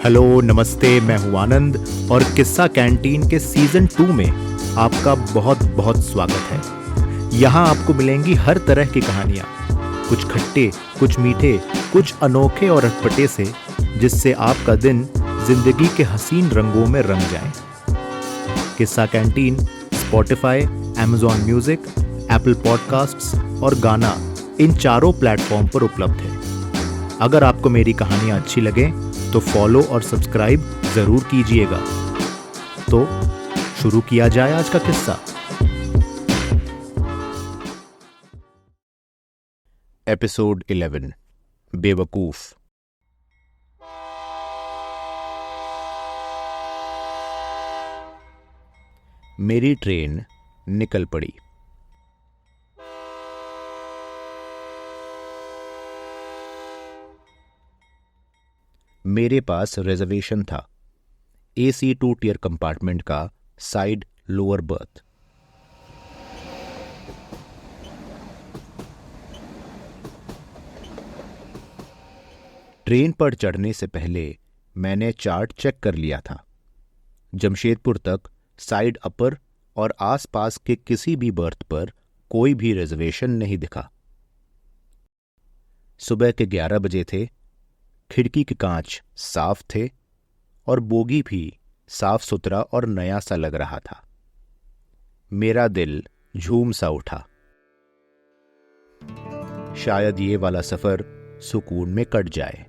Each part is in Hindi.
हेलो, नमस्ते। मैं हूं आनंद और किस्सा कैंटीन के सीजन 2 में आपका बहुत बहुत स्वागत है। यहाँ आपको मिलेंगी हर तरह की कहानियाँ, कुछ खट्टे, कुछ मीठे, कुछ अनोखे और अटपटे से, जिससे आपका दिन जिंदगी के हसीन रंगों में रंग जाए। किस्सा canteen Spotify, Amazon music, Apple podcasts और गाना, इन चारों प्लेटफॉर्म पर उपलब्ध है। अगर आपको मेरी कहानियाँ अच्छी लगें तो फॉलो और सब्सक्राइब जरूर कीजिएगा। तो शुरू किया जाए आज का किस्सा। एपिसोड 11, बेवकूफ। मेरी ट्रेन निकल पड़ी। मेरे पास रिजर्वेशन था, AC 2 टियर कंपार्टमेंट का साइड लोअर बर्थ। ट्रेन पर चढ़ने से पहले मैंने चार्ट चेक कर लिया था। जमशेदपुर तक साइड अपर और आसपास के किसी भी बर्थ पर कोई भी रिजर्वेशन नहीं दिखा। सुबह के 11 बजे थे। खिड़की के कांच साफ थे और बोगी भी साफ सुथरा और नया सा लग रहा था। मेरा दिल झूम सा उठा। शायद ये वाला सफर सुकून में कट जाए।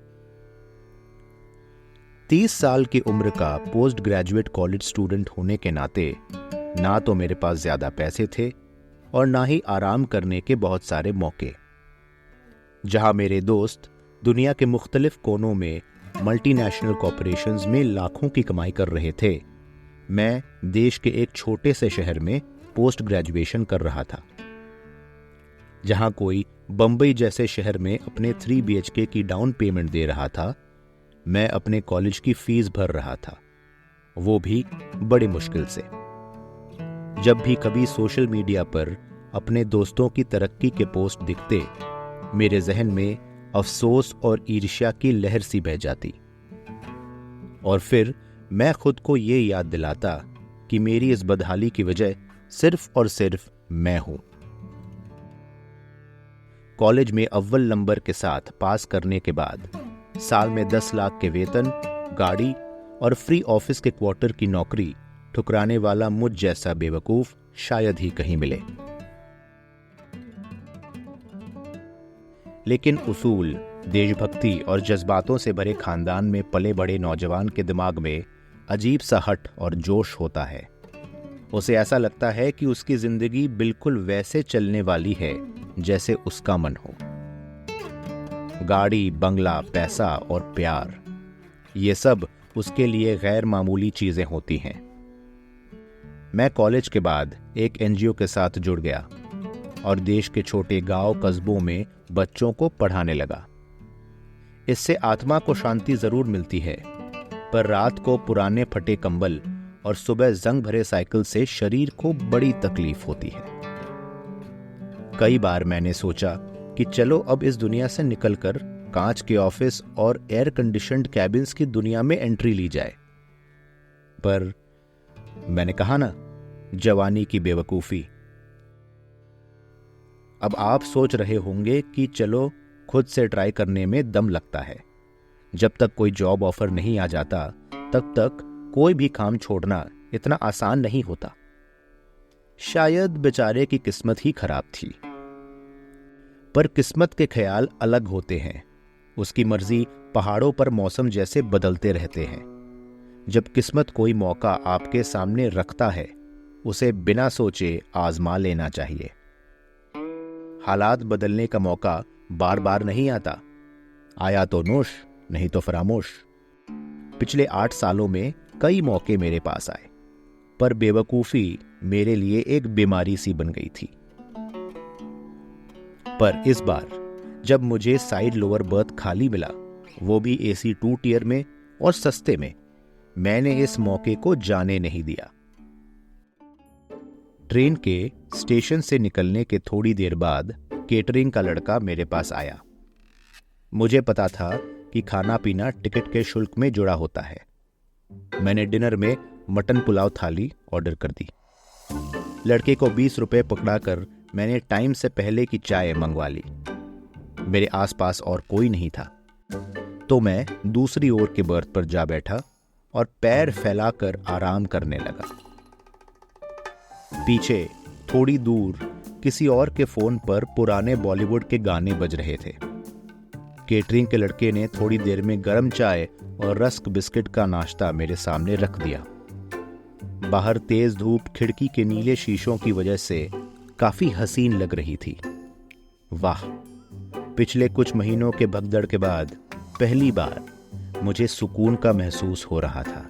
30 साल की उम्र का पोस्ट ग्रेजुएट कॉलेज स्टूडेंट होने के नाते ना तो मेरे पास ज्यादा पैसे थे और ना ही आराम करने के बहुत सारे मौके। जहां मेरे दोस्त दुनिया के मुख्तलिफ कोनों में मल्टीनेशनल कॉरपोरेशंस में लाखों की कमाई कर रहे थे, मैं देश के एक छोटे से शहर में पोस्ट ग्रेजुएशन कर रहा था। जहां कोई बंबई जैसे शहर में अपने 3 BHK की डाउन पेमेंट दे रहा था, मैं अपने कॉलेज की फीस भर रहा था, वो भी बड़ी मुश्किल से। जब भी कभी सोशल मीडिया पर अपने दोस्तों की तरक्की के पोस्ट दिखते, मेरे जहन में अफसोस और ईर्ष्या की लहर सी बह जाती और फिर मैं खुद को ये याद दिलाता कि मेरी इस बदहाली की वजह सिर्फ और सिर्फ मैं हूं। कॉलेज में अव्वल नंबर के साथ पास करने के बाद साल में 10 लाख के वेतन, गाड़ी और फ्री ऑफिस के क्वार्टर की नौकरी ठुकराने वाला मुझ जैसा बेवकूफ शायद ही कहीं मिले। लेकिन उसूल, देशभक्ति और जज्बातों से भरे खानदान में पले बड़े नौजवान के दिमाग में अजीब सा हट और जोश होता है। उसे ऐसा लगता है कि उसकी जिंदगी बिल्कुल वैसे चलने वाली है जैसे उसका मन हो। गाड़ी, बंगला, पैसा और प्यार, ये सब उसके लिए गैर मामूली चीजें होती हैं। मैं कॉलेज के बाद एक NGO के साथ जुड़ गया और देश के छोटे गांव कस्बों में बच्चों को पढ़ाने लगा। इससे आत्मा को शांति जरूर मिलती है, पर रात को पुराने फटे कंबल और सुबह जंग भरे साइकिल से शरीर को बड़ी तकलीफ होती है। कई बार मैंने सोचा कि चलो अब इस दुनिया से निकलकर कांच के ऑफिस और एयर कंडीशन्ड कैबिन्स की दुनिया में एंट्री ली जाए, पर मैंने कहा ना, जवानी की बेवकूफी। अब आप सोच रहे होंगे कि चलो खुद से ट्राई करने में दम लगता है। जब तक कोई जॉब ऑफर नहीं आ जाता तब तक कोई भी काम छोड़ना इतना आसान नहीं होता। शायद बेचारे की किस्मत ही खराब थी। पर किस्मत के ख्याल अलग होते हैं। उसकी मर्जी पहाड़ों पर मौसम जैसे बदलते रहते हैं। जब किस्मत कोई मौका आपके सामने रखता है, उसे बिना सोचे आजमा लेना चाहिए। हालात बदलने का मौका बार बार नहीं आता। आया तो नोश, नहीं तो फरामोश। पिछले 8 सालों में कई मौके मेरे पास आए, पर बेवकूफी मेरे लिए एक बीमारी सी बन गई थी। पर इस बार जब मुझे साइड लोअर बर्थ खाली मिला, वो भी AC 2 टियर में और सस्ते में, मैंने इस मौके को जाने नहीं दिया। ट्रेन के स्टेशन से निकलने के थोड़ी देर बाद केटरिंग का लड़का मेरे पास आया। मुझे पता था कि खाना पीना टिकट के शुल्क में जुड़ा होता है। मैंने डिनर में मटन पुलाव थाली ऑर्डर कर दी। लड़के को 20 रुपए पकड़ाकर मैंने टाइम से पहले की चाय मंगवा ली। मेरे आसपास और कोई नहीं था, तो मैं दूसरी ओर के बर्थ पर जा बैठा और पैर फैलाकर आराम करने लगा। पीछे थोड़ी दूर किसी और के फोन पर पुराने बॉलीवुड के गाने बज रहे थे। केटरिंग के लड़के ने थोड़ी देर में गर्म चाय और रस्क बिस्किट का नाश्ता मेरे सामने रख दिया। बाहर तेज धूप खिड़की के नीले शीशों की वजह से काफी हसीन लग रही थी। वाह, पिछले कुछ महीनों के भगदड़ के बाद पहली बार मुझे सुकून का महसूस हो रहा था।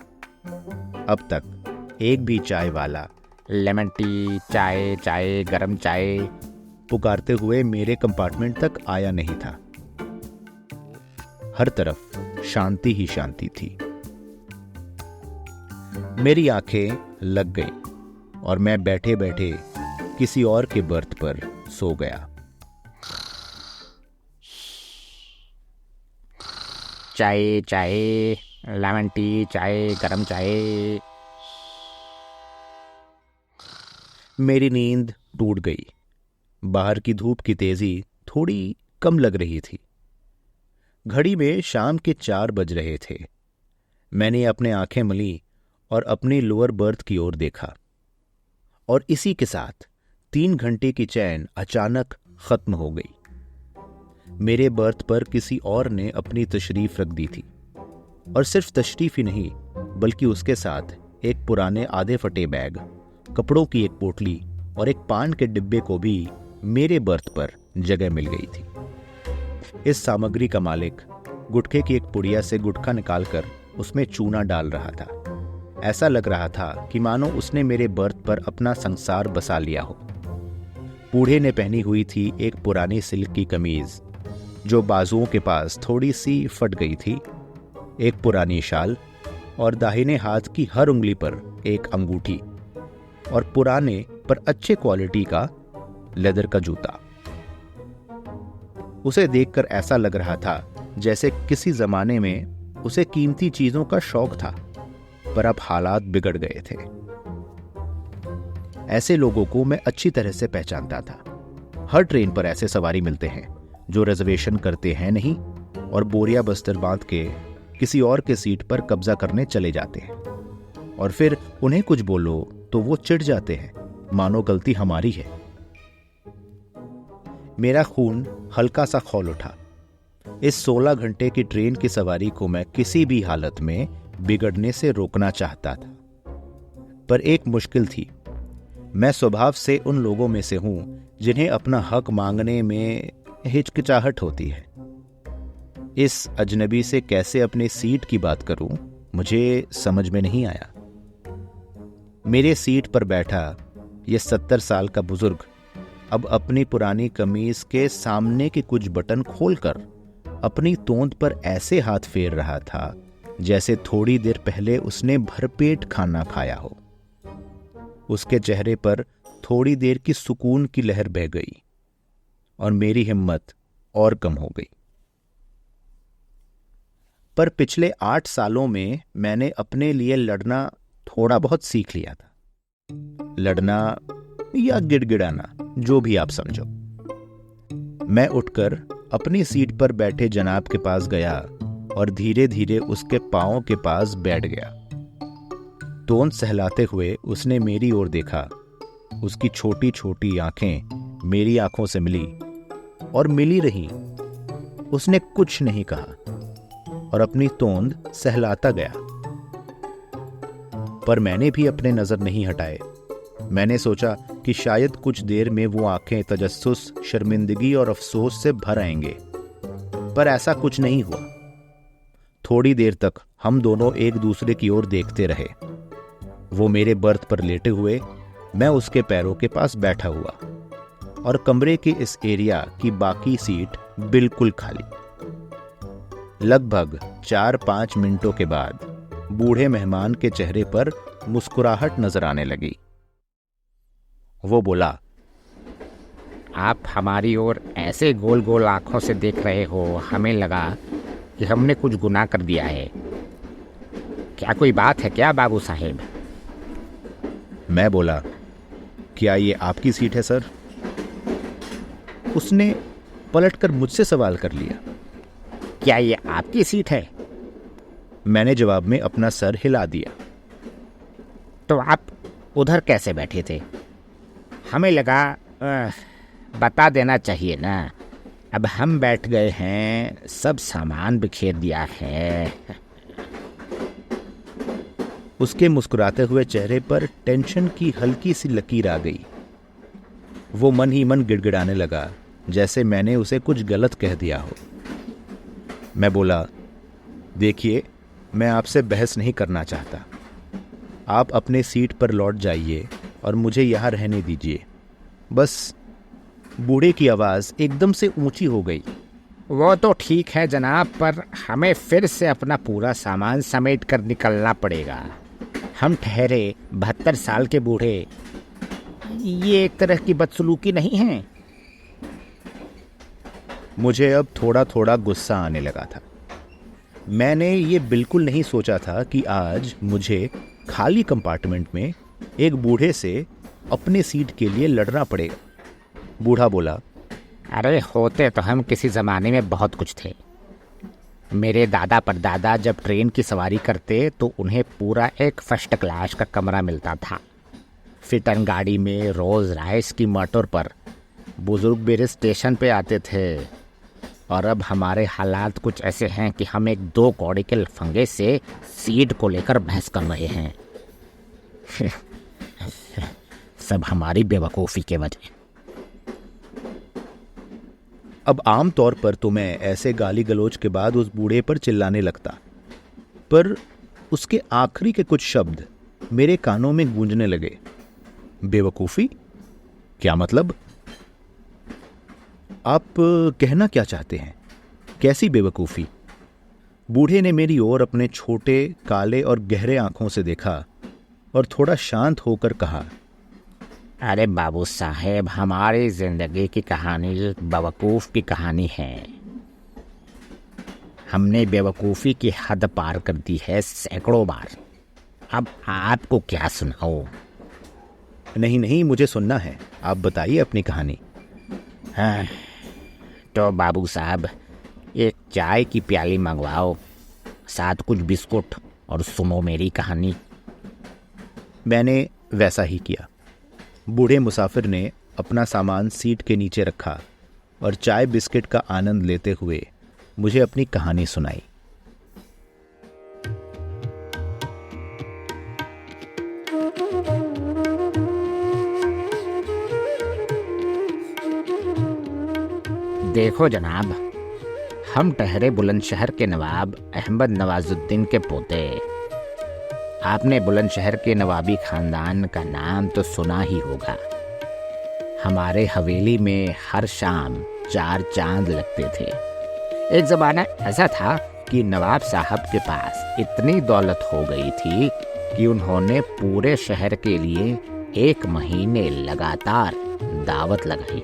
अब तक एक भी चाय वाला लेमन टी, चाय चाय, गरम चाय पुकारते हुए मेरे कंपार्टमेंट तक आया नहीं था। हर तरफ शांति ही शांति थी। मेरी आंखें लग गई और मैं बैठे बैठे किसी और के बर्थ पर सो गया। चाय चाय, लेमन टी, चाय, गरम चाय। मेरी नींद टूट गई। बाहर की धूप की तेजी थोड़ी कम लग रही थी। घड़ी में शाम के 4 बज रहे थे। मैंने अपने आंखें मली और अपनी लोअर बर्थ की ओर देखा, और इसी के साथ 3 घंटे की चैन अचानक खत्म हो गई। मेरे बर्थ पर किसी और ने अपनी तशरीफ रख दी थी, और सिर्फ तशरीफ ही नहीं बल्कि उसके साथ एक पुराने आधे फटे बैग, कपड़ों की एक पोटली और एक पान के डिब्बे को भी मेरे बर्थ पर जगह मिल गई थी। इस सामग्री का मालिक गुटखे की एक पुड़िया से गुटखा निकालकर उसमें चूना डाल रहा था। ऐसा लग रहा था कि मानो उसने मेरे बर्थ पर अपना संसार बसा लिया हो। बूढ़े ने पहनी हुई थी एक पुरानी सिल्क की कमीज जो बाजुओं के पास थोड़ी सी फट गई थी, एक पुरानी शाल और दाहिने हाथ की हर उंगली पर एक अंगूठी और पुराने पर अच्छे क्वालिटी का लेदर का जूता। उसे देखकर ऐसा लग रहा था जैसे किसी जमाने में उसे कीमती चीजों का शौक था, पर अब हालात बिगड़ गए थे। ऐसे लोगों को मैं अच्छी तरह से पहचानता था। हर ट्रेन पर ऐसे सवारी मिलते हैं जो रिजर्वेशन करते हैं नहीं और बोरिया बस्तर बांध के किसी और के सीट पर कब्जा करने चले जाते हैं, और फिर उन्हें कुछ बोलो तो वो चिढ़ जाते हैं, मानो गलती हमारी है। मेरा खून हल्का सा खौल उठा। इस 16 घंटे की ट्रेन की सवारी को मैं किसी भी हालत में बिगड़ने से रोकना चाहता था, पर एक मुश्किल थी। मैं स्वभाव से उन लोगों में से हूं जिन्हें अपना हक मांगने में हिचकिचाहट होती है। इस अजनबी से कैसे अपने सीट की बात करूं, मुझे समझ में नहीं आया। मेरे सीट पर बैठा ये 70 साल का बुजुर्ग अब अपनी पुरानी कमीज के सामने के कुछ बटन खोलकर अपनी तोंद पर ऐसे हाथ फेर रहा था जैसे थोड़ी देर पहले उसने भरपेट खाना खाया हो। उसके चेहरे पर थोड़ी देर की सुकून की लहर बह गई और मेरी हिम्मत और कम हो गई। पर पिछले 8 सालों में मैंने अपने लिए लड़ना थोड़ा बहुत सीख लिया था। लड़ना या गिड़गिड़ाना, जो भी आप समझो। मैं उठकर अपनी सीट पर बैठे जनाब के पास गया और धीरे धीरे उसके पांवों के पास बैठ गया। तोंद सहलाते हुए उसने मेरी ओर देखा। उसकी छोटी छोटी आंखें मेरी आंखों से मिली और मिली रहीं। उसने कुछ नहीं कहा और अपनी तोंद सहलाता गया, पर मैंने भी अपने नजर नहीं हटाए। मैंने सोचा कि शायद कुछ देर में वो आंखें तजस्सुस, शर्मिंदगी और अफसोस से भर आएंगे, पर ऐसा कुछ नहीं हुआ। थोड़ी देर तक हम दोनों एक दूसरे की ओर देखते रहे। वो मेरे बर्थ पर लेटे हुए, मैं उसके पैरों के पास बैठा हुआ, और कमरे के इस एरिया की बाकी सीट बिल्कुल खाली। लगभग 4-5 मिनटों के बाद बूढ़े मेहमान के चेहरे पर मुस्कुराहट नजर आने लगी। वो बोला, आप हमारी ओर ऐसे गोल गोल आंखों से देख रहे हो, हमें लगा कि हमने कुछ गुनाह कर दिया है। क्या कोई बात है क्या बाबू साहेब? मैं बोला, क्या ये आपकी सीट है सर? उसने पलटकर मुझसे सवाल कर लिया, क्या ये आपकी सीट है? मैंने जवाब में अपना सर हिला दिया। तो आप उधर कैसे बैठे थे? हमें लगा बता देना चाहिए ना। अब हम बैठ गए हैं, सब सामान बिखेर दिया है। उसके मुस्कुराते हुए चेहरे पर टेंशन की हल्की सी लकीर आ गई। वो मन ही मन गिड़गिड़ाने लगा, जैसे मैंने उसे कुछ गलत कह दिया हो। मैं बोला, देखिए, मैं आपसे बहस नहीं करना चाहता। आप अपने सीट पर लौट जाइए और मुझे यहाँ रहने दीजिए। बस। बूढ़े की आवाज़ एकदम से ऊंची हो गई। वो तो ठीक है जनाब, पर हमें फिर से अपना पूरा सामान समेट कर निकलना पड़ेगा। हम ठहरे 72 साल के बूढ़े, ये एक तरह की बदसलूकी नहीं है? मुझे अब थोड़ा थोड़ा गुस्सा आने लगा था। मैंने ये बिल्कुल नहीं सोचा था कि आज मुझे खाली कंपार्टमेंट में एक बूढ़े से अपने सीट के लिए लड़ना पड़ेगा। बूढ़ा बोला, अरे होते तो हम किसी ज़माने में बहुत कुछ थे। मेरे दादा परदादा जब ट्रेन की सवारी करते तो उन्हें पूरा एक फर्स्ट क्लास का कमरा मिलता था। फिटन गाड़ी में रोज़ राइस की मोटर पर बुजुर्ग मेरे स्टेशन पे आते थे। और अब हमारे हालात कुछ ऐसे हैं कि हम एक 2 कौड़ी के लफंगे से सीट को लेकर बहस कर रहे हैं। सब हमारी बेवकूफ़ी के वजह। अब आम तौर पर तो मैं ऐसे गाली गलौज के बाद उस बूढ़े पर चिल्लाने लगता, पर उसके आखिरी के कुछ शब्द मेरे कानों में गूंजने लगे। बेवकूफ़ी? क्या मतलब? आप कहना क्या चाहते हैं? कैसी बेवकूफ़ी? बूढ़े ने मेरी ओर अपने छोटे काले और गहरे आंखों से देखा और थोड़ा शांत होकर कहा, अरे बाबू साहेब, हमारी जिंदगी की कहानी बेवकूफ़ की कहानी है। हमने बेवकूफ़ी की हद पार कर दी है सैकड़ों बार। अब आपको क्या सुनाऊं? नहीं नहीं, मुझे सुनना है। आप बताइए अपनी कहानी। हाँ, तो बाबू साहब, एक चाय की प्याली मंगवाओ, साथ कुछ बिस्कुट, और सुनो मेरी कहानी। मैंने वैसा ही किया। बूढ़े मुसाफिर ने अपना सामान सीट के नीचे रखा और चाय बिस्किट का आनंद लेते हुए मुझे अपनी कहानी सुनाई। देखो जनाब, हम ठहरे बुलंदशहर के नवाब अहमद नवाजुद्दीन के पोते। आपने बुलंदशहर के नवाबी खानदान का नाम तो सुना ही होगा। हमारे हवेली में हर शाम 4 चांद लगते थे। एक ज़माना ऐसा था कि नवाब साहब के पास इतनी दौलत हो गई थी कि उन्होंने पूरे शहर के लिए 1 महीने लगातार दावत लगाई।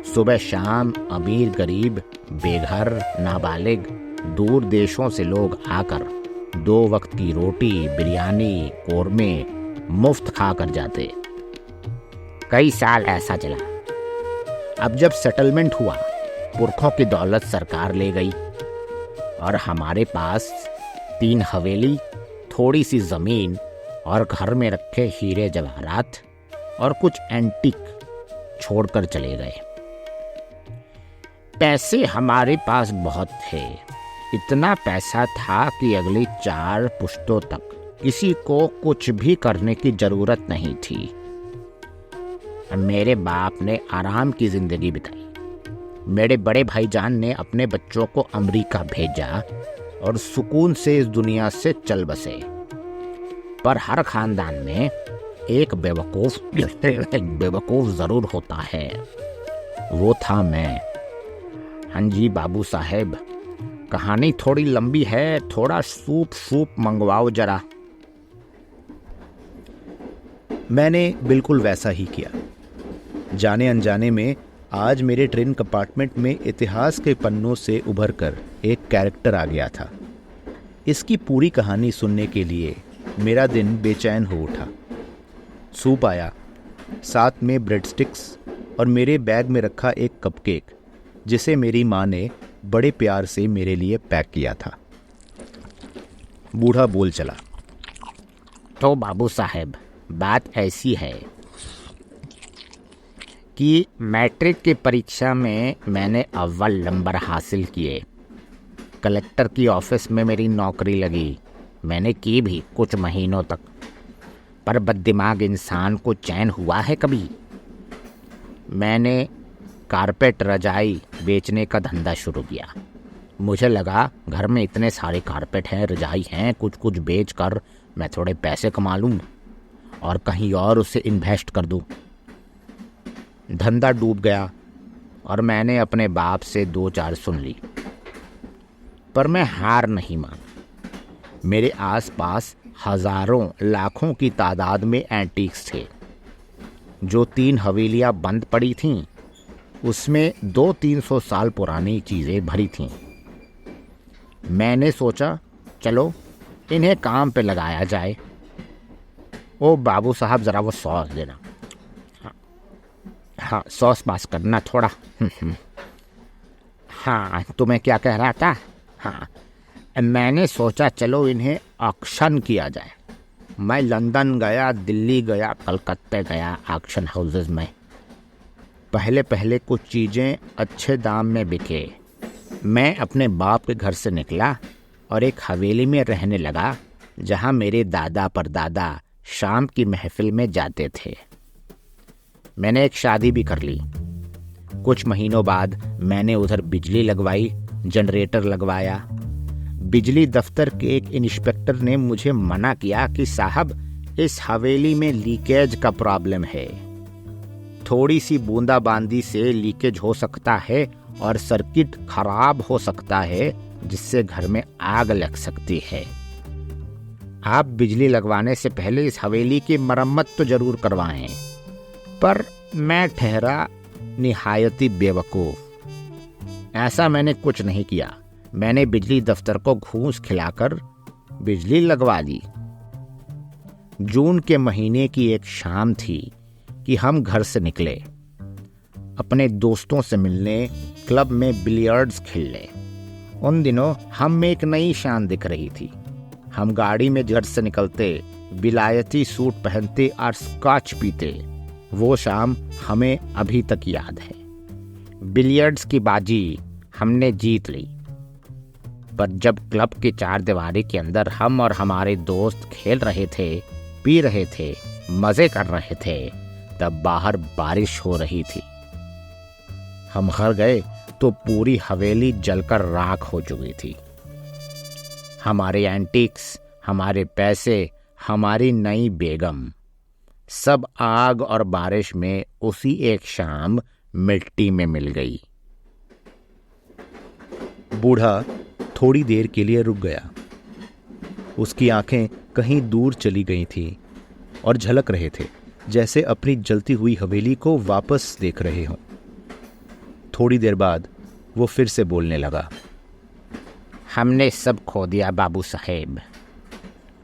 सुबह शाम अमीर गरीब, बेघर नाबालिग, दूर देशों से लोग आकर 2 वक्त की रोटी, बिरयानी, कोरमे मुफ्त खा कर जाते। कई साल ऐसा चला। अब जब सेटलमेंट हुआ, पुरखों की दौलत सरकार ले गई और हमारे पास 3 हवेली, थोड़ी सी ज़मीन और घर में रखे हीरे जवाहरात और कुछ एंटीक छोड़कर चले गए। पैसे हमारे पास बहुत थे। इतना पैसा था कि अगली 4 पुश्तों तक किसी को कुछ भी करने की जरूरत नहीं थी। मेरे बाप ने आराम की जिंदगी बिताई। मेरे बड़े भाईजान ने अपने बच्चों को अमेरिका भेजा और सुकून से इस दुनिया से चल बसे। पर हर खानदान में एक बेवकूफ जरूर होता है। वो था मैं। हाँ जी बाबू साहेब, कहानी थोड़ी लंबी है, थोड़ा सूप मंगवाओ जरा। मैंने बिल्कुल वैसा ही किया। जाने अनजाने में आज मेरे ट्रेन कंपार्टमेंट में इतिहास के पन्नों से उभरकर एक कैरेक्टर आ गया था। इसकी पूरी कहानी सुनने के लिए मेरा दिन बेचैन हो उठा। सूप आया, साथ में ब्रेड स्टिक्स और मेरे बैग में रखा एक कपकेक, जिसे मेरी माँ ने बड़े प्यार से मेरे लिए पैक किया था। बूढ़ा बोल चला, तो बाबू साहब, बात ऐसी है कि मैट्रिक की परीक्षा में मैंने अव्वल नंबर हासिल किए। कलेक्टर की ऑफिस में मेरी नौकरी लगी। मैंने की भी कुछ महीनों तक, पर बददिमाग इंसान को चैन हुआ है कभी? मैंने कारपेट रजाई बेचने का धंधा शुरू किया। मुझे लगा घर में इतने सारे कारपेट हैं, रजाई हैं, कुछ कुछ बेच कर मैं थोड़े पैसे कमा लूँ और कहीं और उसे इन्वेस्ट कर दूँ। धंधा डूब गया और मैंने अपने बाप से 2-4 सुन ली, पर मैं हार नहीं माना। मेरे आसपास हजारों लाखों की तादाद में एंटीक्स थे। जो 3 हवेलियां बंद पड़ी थीं, उसमें 200-300 साल पुरानी चीज़ें भरी थीं। मैंने सोचा, चलो इन्हें काम पे लगाया जाए। ओ बाबू साहब, ज़रा वो सॉस देना। हाँ, सॉस पास करना थोड़ा। हाँ, तुम्हें क्या कह रहा था? हाँ, मैंने सोचा चलो इन्हें ऑक्शन किया जाए। मैं लंदन गया, दिल्ली गया, कलकत्ते गया, ऑक्शन हाउसेस में। पहले पहले कुछ चीज़ें अच्छे दाम में बिके। मैं अपने बाप के घर से निकला और एक हवेली में रहने लगा, जहाँ मेरे दादा परदादा शाम की महफिल में जाते थे। मैंने एक शादी भी कर ली। कुछ महीनों बाद मैंने उधर बिजली लगवाई, जनरेटर लगवाया। बिजली दफ्तर के एक इंस्पेक्टर ने मुझे मना किया कि साहब, इस हवेली में लीकेज का प्रॉब्लम है। थोड़ी सी बूंदाबांदी से लीकेज हो सकता है और सर्किट खराब हो सकता है, जिससे घर में आग लग सकती है। आप बिजली लगवाने से पहले इस हवेली की मरम्मत तो जरूर करवाएं। पर मैं ठहरा निहायती बेवकूफ़। ऐसा मैंने कुछ नहीं किया। मैंने बिजली दफ्तर को घूस खिलाकर बिजली लगवा दी। जून के महीने की एक शाम थी कि हम घर से निकले, अपने दोस्तों से मिलने, क्लब में बिलियर्ड्स खेलने। उन दिनों हम में एक नई शान दिख रही थी। हम गाड़ी में घर से निकलते, विलायती सूट पहनते और स्कॉच पीते। वो शाम हमें अभी तक याद है। बिलियर्ड्स की बाजी हमने जीत ली, पर जब क्लब की 4 दीवारी के अंदर हम और हमारे दोस्त खेल रहे थे, पी रहे थे, मजे कर रहे थे, तब बाहर बारिश हो रही थी। हम घर गए तो पूरी हवेली जलकर राख हो चुकी थी। हमारे एंटीक्स, हमारे पैसे, हमारी नई बेगम, सब आग और बारिश में उसी एक शाम मिट्टी में मिल गई। बूढ़ा थोड़ी देर के लिए रुक गया। उसकी आंखें कहीं दूर चली गई थीं और झलक रहे थे, जैसे अपनी जलती हुई हवेली को वापस देख रहे हों। थोड़ी देर बाद वो फिर से बोलने लगा, हमने सब खो दिया बाबू साहेब।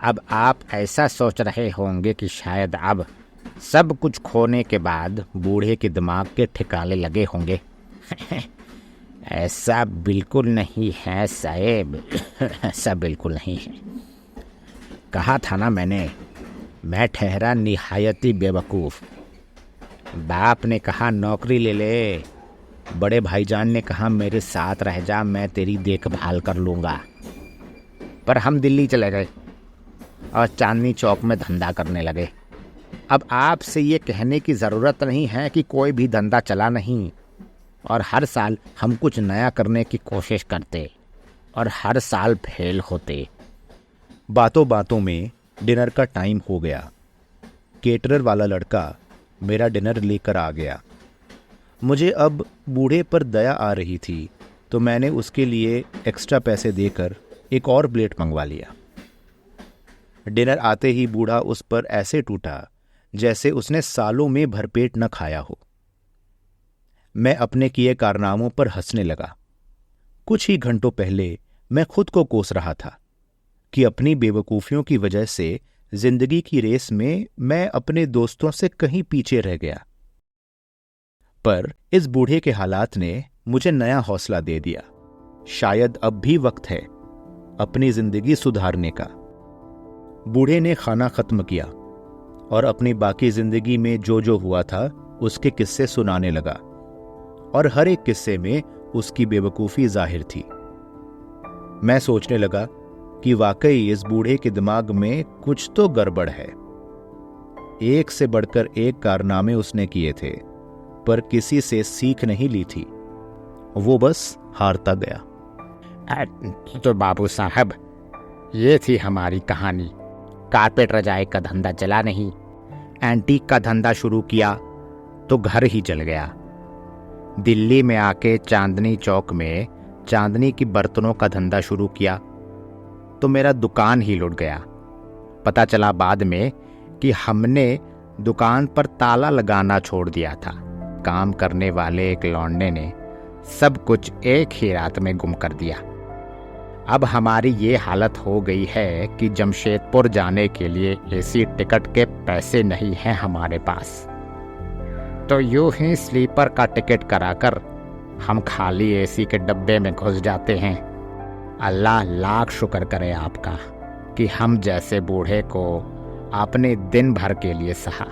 अब आप ऐसा सोच रहे होंगे कि शायद अब सब कुछ खोने के बाद बूढ़े के दिमाग के ठिकाने लगे होंगे। ऐसा बिल्कुल नहीं है साहेब, ऐसा बिल्कुल नहीं है। कहा था ना मैंने, मैं ठहरा निहायती बेवकूफ़। बाप ने कहा नौकरी ले ले, बड़े भाईजान ने कहा मेरे साथ रह जा, मैं तेरी देखभाल कर लूँगा। पर हम दिल्ली चले गए और चांदनी चौक में धंधा करने लगे। अब आपसे ये कहने की ज़रूरत नहीं है कि कोई भी धंधा चला नहीं, और हर साल हम कुछ नया करने की कोशिश करते और हर साल फेल होते। बातों बातों में डिनर का टाइम हो गया। केटरर वाला लड़का मेरा डिनर लेकर आ गया। मुझे अब बूढ़े पर दया आ रही थी, तो मैंने उसके लिए एक्स्ट्रा पैसे देकर एक और प्लेट मंगवा लिया। डिनर आते ही बूढ़ा उस पर ऐसे टूटा जैसे उसने सालों में भरपेट न खाया हो। मैं अपने किए कारनामों पर हंसने लगा। कुछ ही घंटों पहले मैं खुद को कोस रहा था कि अपनी बेवकूफियों की वजह से जिंदगी की रेस में मैं अपने दोस्तों से कहीं पीछे रह गया। पर इस बूढ़े के हालात ने मुझे नया हौसला दे दिया। शायद अब भी वक्त है अपनी जिंदगी सुधारने का। बूढ़े ने खाना खत्म किया और अपनी बाकी जिंदगी में जो जो हुआ था उसके किस्से सुनाने लगा, और हर एक किस्से में उसकी बेवकूफी जाहिर थी। मैं सोचने लगा कि वाकई इस बूढ़े के दिमाग में कुछ तो गड़बड़ है। एक से बढ़कर एक कारनामे उसने किए थे, पर किसी से सीख नहीं ली थी। वो बस हारता गया। तो बाबू साहब, ये थी हमारी कहानी। कारपेट रजाई का धंधा चला नहीं, एंटीक का धंधा शुरू किया तो घर ही जल गया। दिल्ली में आके चांदनी चौक में चांदनी की बर्तनों का धंधा शुरू किया तो मेरा दुकान ही लुट गया। पता चला बाद में कि हमने दुकान पर ताला लगाना छोड़ दिया था। काम करने वाले एक लौंडे ने सब कुछ एक ही रात में गुम कर दिया। अब हमारी ये हालत हो गई है कि जमशेदपुर जाने के लिए एसी टिकट के पैसे नहीं हैं हमारे पास। तो यूं ही स्लीपर का टिकट कराकर हम खाली एसी के डब्बे में घुस जाते हैं। अल्लाह लाख शुक्र करे आपका कि हम जैसे बूढ़े को आपने दिन भर के लिए सहा।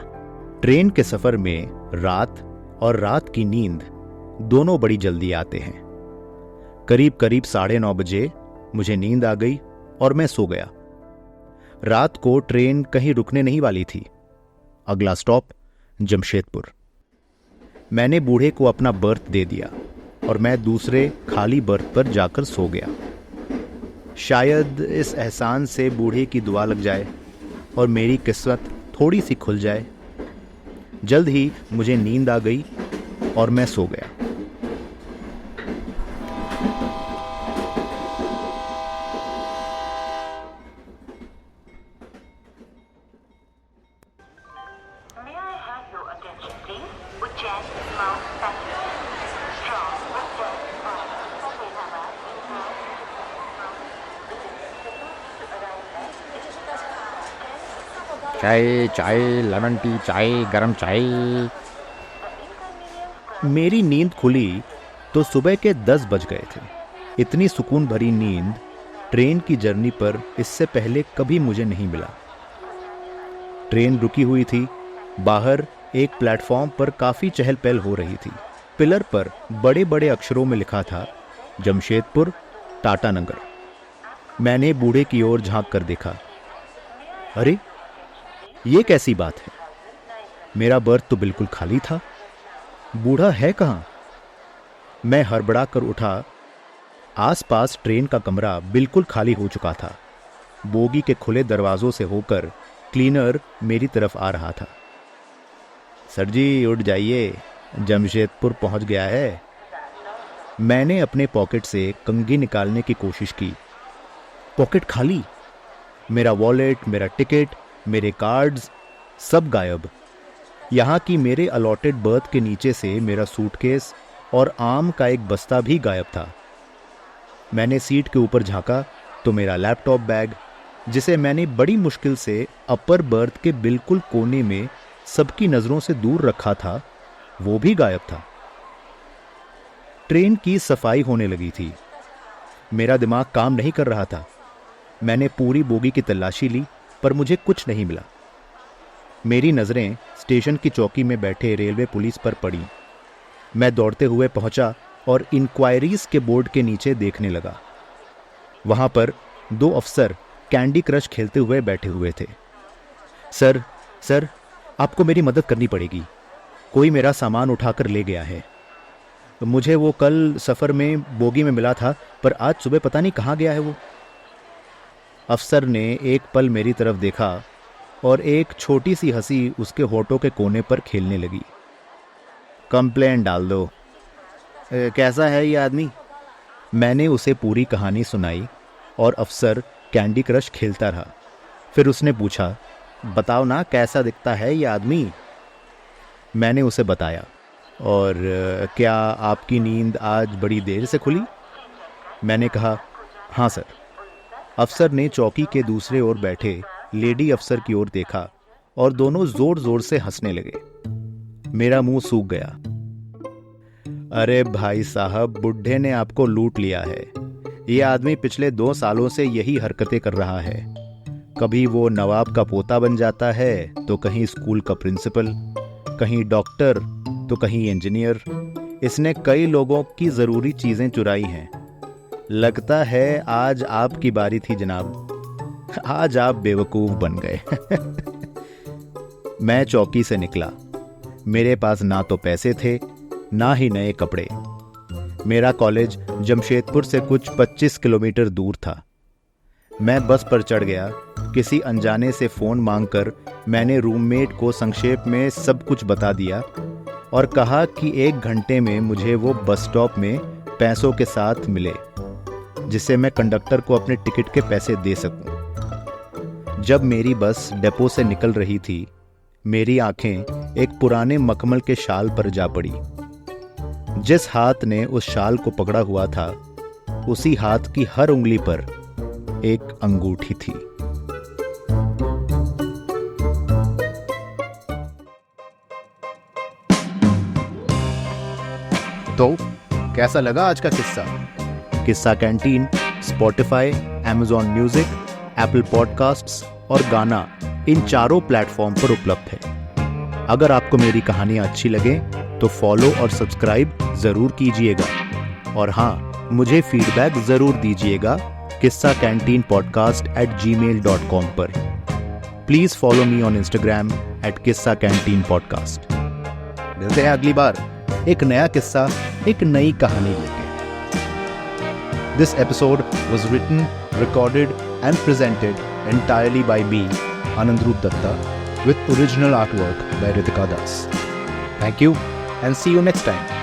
ट्रेन के सफर में रात और रात की नींद दोनों बड़ी जल्दी आते हैं। करीब करीब 9:30 बजे मुझे नींद आ गई और मैं सो गया। रात को ट्रेन कहीं रुकने नहीं वाली थी। अगला स्टॉप जमशेदपुर। मैंने बूढ़े को अपना बर्थ दे दिया और मैं दूसरे खाली बर्थ पर जाकर सो गया। शायद इस एहसान से बूढ़े की दुआ लग जाए और मेरी किस्मत थोड़ी सी खुल जाए। जल्द ही मुझे नींद आ गई और मैं सो गया। चाय चाय, लेमन टी चाय, गरम चाय। मेरी नींद खुली तो सुबह के 10 बज गए थे। इतनी सुकून भरी नींद ट्रेन की जर्नी पर इससे पहले कभी मुझे नहीं मिला। ट्रेन रुकी हुई थी। बाहर एक प्लेटफॉर्म पर काफी चहल पहल हो रही थी। पिलर पर बड़े बड़े अक्षरों में लिखा था जमशेदपुर टाटानगर। मैंने बूढ़े की ओर झांक कर देखा। अरे, ये कैसी बात है? मेरा बर्थ तो बिल्कुल खाली था। बूढ़ा है कहां? मैं हड़बड़ा कर उठा। आसपास ट्रेन का कमरा बिल्कुल खाली हो चुका था। बोगी के खुले दरवाजों से होकर क्लीनर मेरी तरफ आ रहा था। सर जी, उठ जाइए, जमशेदपुर पहुंच गया है। मैंने अपने पॉकेट से कंघी निकालने की कोशिश की। पॉकेट खाली। मेरा वॉलेट, मेरा टिकट, मेरे कार्ड्स सब गायब। यहाँ की मेरे अलॉटेड बर्थ के नीचे से मेरा सूटकेस और आम का एक बस्ता भी गायब था। मैंने सीट के ऊपर झांका तो मेरा लैपटॉप बैग, जिसे मैंने बड़ी मुश्किल से अपर बर्थ के बिल्कुल कोने में सबकी नजरों से दूर रखा था, वो भी गायब था। ट्रेन की सफाई होने लगी थी। मेरा दिमाग काम नहीं कर रहा था। मैंने पूरी बोगी की तलाशी ली पर मुझे कुछ नहीं मिला। मेरी नजरें स्टेशन की चौकी में बैठे रेलवे पुलिस पर पड़ी। मैं दौड़ते हुए पहुंचा और इंक्वायरीज के बोर्ड के नीचे देखने लगा। वहां पर 2 अफसर कैंडी क्रश खेलते हुए बैठे हुए थे। सर, आपको मेरी मदद करनी पड़ेगी। कोई मेरा सामान उठाकर ले गया है। मुझे वो कल सफर में बोगी में मिला था, पर आज सुबह पता नहीं कहाँ गया है वो। अफसर ने एक पल मेरी तरफ देखा और एक छोटी सी हंसी उसके होठों के कोने पर खेलने लगी। कंप्लेंट डाल दो। कैसा है ये आदमी? मैंने उसे पूरी कहानी सुनाई और अफसर कैंडी क्रश खेलता रहा। फिर उसने पूछा, बताओ ना कैसा दिखता है ये आदमी? मैंने उसे बताया। और क्या आपकी नींद आज बड़ी देर से खुली? मैंने कहा, हाँ सर। अफसर ने चौकी के दूसरे ओर बैठे लेडी अफसर की ओर देखा और दोनों जोर जोर से हंसने लगे। मेरा मुंह सूख गया। अरे भाई साहब, बुढ़े ने आपको लूट लिया है। ये आदमी पिछले 2 सालों से यही हरकतें कर रहा है। कभी वो नवाब का पोता बन जाता है तो कहीं स्कूल का प्रिंसिपल, कहीं डॉक्टर तो कहीं इंजीनियर। इसने कई लोगों की जरूरी चीजें चुराई हैं। लगता है आज आपकी बारी थी जनाब। आज आप बेवकूफ बन गए। मैं चौकी से निकला। मेरे पास ना तो पैसे थे, ना ही नए कपड़े। मेरा कॉलेज जमशेदपुर से कुछ 25 किलोमीटर दूर था। मैं बस पर चढ़ गया। किसी अनजाने से फोन मांगकर मैंने रूममेट को संक्षेप में सब कुछ बता दिया और कहा कि 1 घंटे में मुझे वो बस स्टॉप में पैसों के साथ मिले, जिससे मैं कंडक्टर को अपने टिकट के पैसे दे सकूं। जब मेरी बस डिपो से निकल रही थी, मेरी आंखें एक पुराने मखमल के शाल पर जा पड़ी। जिस हाथ ने उस शाल को पकड़ा हुआ था, उसी हाथ की हर उंगली पर एक अंगूठी थी। तो कैसा लगा आज का किस्सा? किस्सा canteen Spotify, Amazon music, Apple podcasts और गाना, इन 4 प्लेटफॉर्म पर उपलब्ध है। अगर आपको मेरी कहानियां अच्छी लगे तो फॉलो और सब्सक्राइब जरूर कीजिएगा। और हाँ, मुझे फीडबैक जरूर दीजिएगा kissakanteenpodcast@gmail.com पर। Please follow me on Instagram @kissakanteenpodcast। मिलते हैं अगली बार एक नया किस्सा, एक नई कहानी लेके। This episode was written, recorded and presented entirely by me, Anandroop Datta, with original artwork by Ritika Das. Thank you and see you next time.